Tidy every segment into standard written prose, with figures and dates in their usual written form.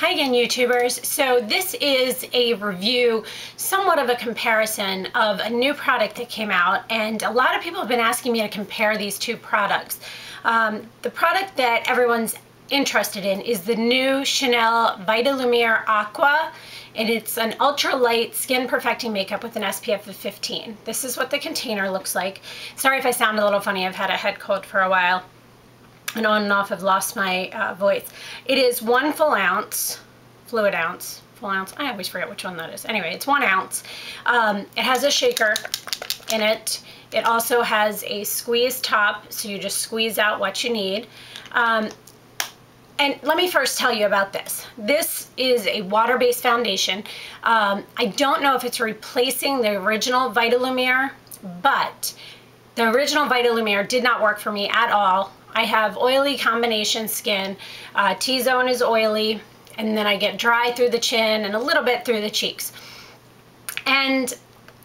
Hi again, YouTubers. So this is a review, somewhat of a comparison of a new product that came out, and a lot of people have been asking me to compare these two products. The product that everyone's interested in is the new Chanel Vitalumiere Aqua, and it's an ultra-light skin perfecting makeup with an SPF of 15. This is what the container looks like. Sorry if I sound a little funny, I've had a head cold for a while. And on and off, I've lost my voice. It is 1 full ounce, fluid ounce, full ounce. I always forget which one that is. Anyway, it's 1 ounce. It has a shaker in it. It also has a squeeze top, so you just squeeze out what you need. And let me first tell you about this. This is a water-based foundation. I don't know if it's replacing the original Vitalumiere, but the original Vitalumiere did not work for me at all. I have oily combination skin. T-zone is oily, and then I get dry through the chin and a little bit through the cheeks. And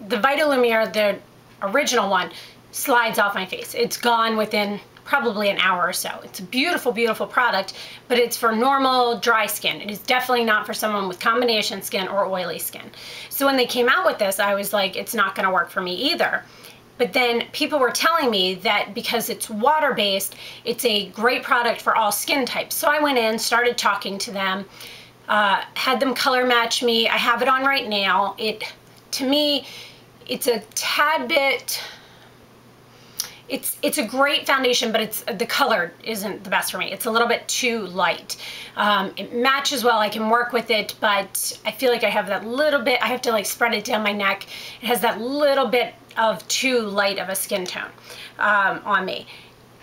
the Vitalumiere, the original one, slides off my face. It's gone within probably an hour or so. It's a beautiful, beautiful product, but it's for normal dry skin. It is definitely not for someone with combination skin or oily skin. So when they came out with this, I was like, it's not gonna work for me either. But then people were telling me that because it's water-based, it's a great product for all skin types. So I went in, started talking to them, had them color match me. I have it on right now. To me, it's a tad bit, it's a great foundation, but the color isn't the best for me. It's a little bit too light. It matches well, I can work with it, but I feel like I have that little bit, I have to like spread it down my neck. It has that little bit of too light of a skin tone on me.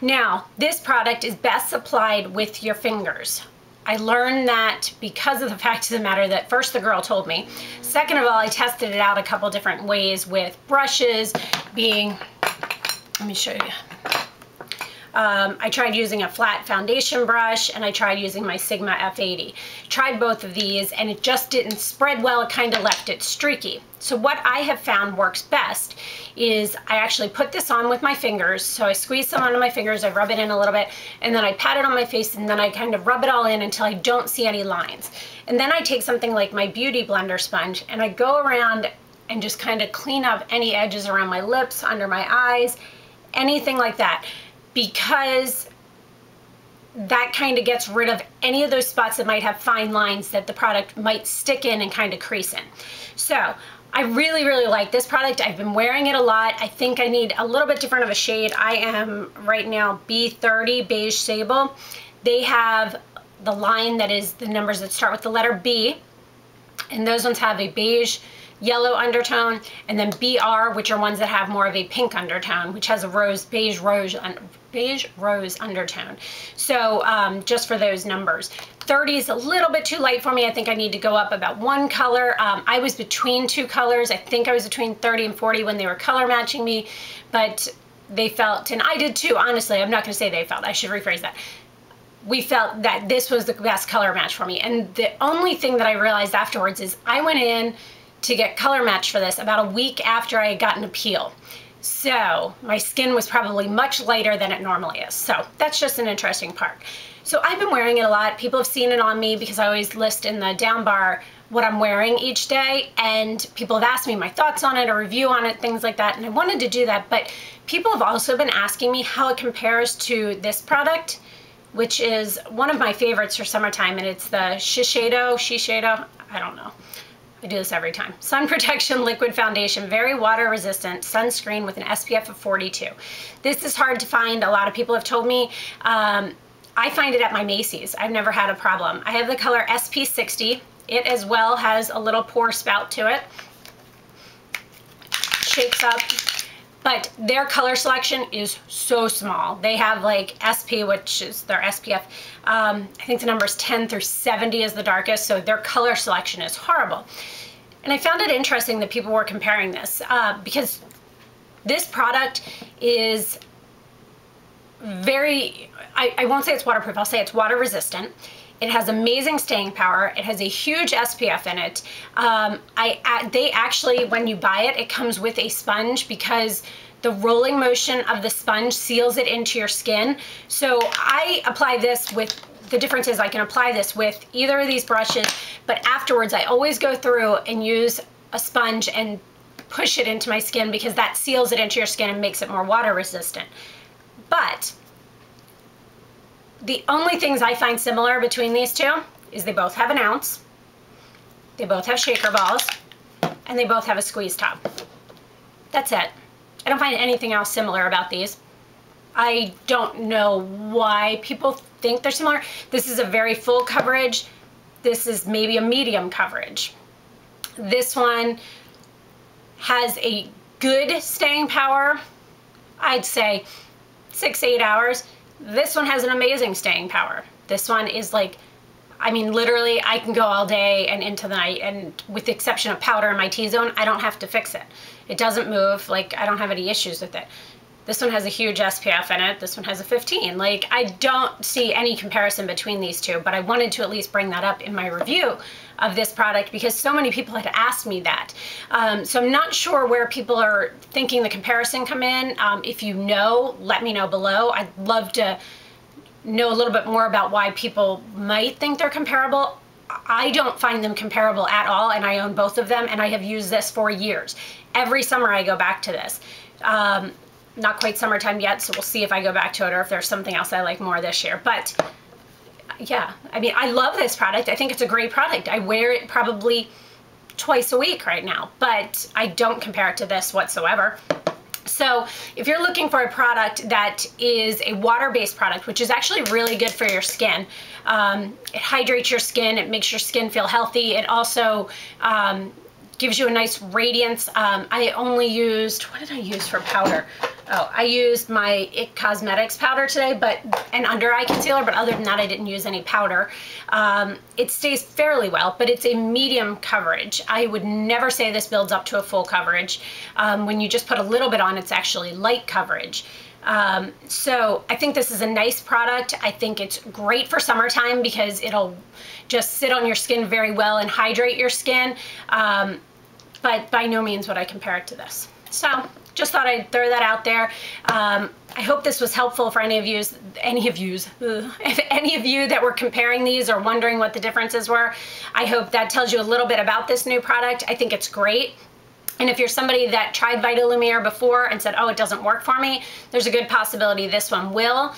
Now, this product is best applied with your fingers. I learned that because of the fact of the matter that first the girl told me. Second of all, I tested it out a couple different ways with brushes being, let me show you. I tried using a flat foundation brush, and I tried using my Sigma F80. Tried both of these, and it just didn't spread well. It kind of left it streaky. So what I have found works best is I actually put this on with my fingers. So I squeeze some onto my fingers, I rub it in a little bit, and then I pat it on my face, and then I kind of rub it all in until I don't see any lines. And then I take something like my Beauty Blender sponge, and I go around and just kind of clean up any edges around my lips, under my eyes, anything like that, because that kind of gets rid of any of those spots that might have fine lines that the product might stick in and kind of crease in. So I really, really like this product. I've been wearing it a lot. I think I need a little bit different of a shade. I am right now B30, Beige Sable. They have the line that is the numbers that start with the letter B, and those ones have a beige yellow undertone, and then BR, which are ones that have more of a pink undertone, which has a beige rose undertone. So just for those numbers. 30 is a little bit too light for me. I think I need to go up about 1 color. I was between 2 colors. I think I was between 30 and 40 when they were color matching me, but they felt, and I did too, honestly, I'm not gonna say they felt, I should rephrase that. We felt that this was the best color match for me. And the only thing that I realized afterwards is I went in to get color match for this about a week after I had gotten a peel. So my skin was probably much lighter than it normally is. So that's just an interesting part. So I've been wearing it a lot. People have seen it on me because I always list in the down bar what I'm wearing each day, and people have asked me my thoughts on it, a review on it, things like that, and I wanted to do that. But people have also been asking me how it compares to this product, which is one of my favorites for summertime, and it's the Shiseido, I don't know. I do this every time. Sun Protection Liquid Foundation, very water resistant sunscreen with an SPF of 42. This is hard to find. A lot of people have told me. I find it at my Macy's. I've never had a problem. I have the color SP60. It as well has a little pore spout to it. Shakes up. But their color selection is so small. They have like SP, which is their SPF. I think the number is 10 through 70 is the darkest, so their color selection is horrible. And I found it interesting that people were comparing this because this product is very, I won't say it's waterproof, I'll say it's water resistant. It has amazing staying power. It has a huge SPF in it. They actually, when you buy it, it comes with a sponge because the rolling motion of the sponge seals it into your skin. So I apply this with the difference is I can apply this with either of these brushes, but afterwards I always go through and use a sponge and push it into my skin because that seals it into your skin and makes it more water resistant. But the only things I find similar between these two is they both have an ounce, they both have shaker balls, and they both have a squeeze top. That's it. I don't find anything else similar about these. I don't know why people think they're similar. This is a very full coverage. This is maybe a medium coverage. This one has a good staying power. I'd say 6 to 8 hours. This one has an amazing staying power. This one is like, I mean, literally I can go all day and into the night, and with the exception of powder in my T-zone, I don't have to fix it. It doesn't move, like I don't have any issues with it. This one has a huge SPF in it. This one has a 15. Like, I don't see any comparison between these two, but I wanted to at least bring that up in my review of this product because so many people had asked me that. So I'm not sure where people are thinking the comparison come in. If you know, let me know below. I'd love to know a little bit more about why people might think they're comparable. I don't find them comparable at all, and I own both of them, and I have used this for years. Every summer I go back to this. Not quite summertime yet, so we'll see if I go back to it or if there's something else I like more this year. But yeah, I mean, I love this product. I think it's a great product. I wear it probably twice a week right now, but I don't compare it to this whatsoever. So if you're looking for a product that is a water-based product, which is actually really good for your skin, it hydrates your skin, it makes your skin feel healthy. It also gives you a nice radiance. I only used, what did I use for powder? Oh, I used my IT Cosmetics powder today, an under eye concealer, but other than that, I didn't use any powder. It stays fairly well, but it's a medium coverage. I would never say this builds up to a full coverage. When you just put a little bit on, it's actually light coverage. So I think this is a nice product. I think it's great for summertime because it'll just sit on your skin very well and hydrate your skin. But by no means would I compare it to this. So just thought I'd throw that out there. I hope this was helpful for any of you that were comparing these or wondering what the differences were. I hope that tells you a little bit about this new product. I think it's great. And if you're somebody that tried Vitalumiere before and said, oh, it doesn't work for me, there's a good possibility this one will.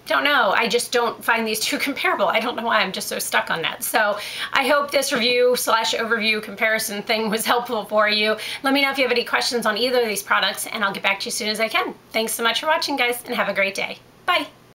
Don't know. I just don't find these two comparable. I don't know why I'm just so stuck on that. So I hope this review / overview comparison thing was helpful for you. Let me know if you have any questions on either of these products, and I'll get back to you as soon as I can. Thanks so much for watching, guys, and have a great day. Bye.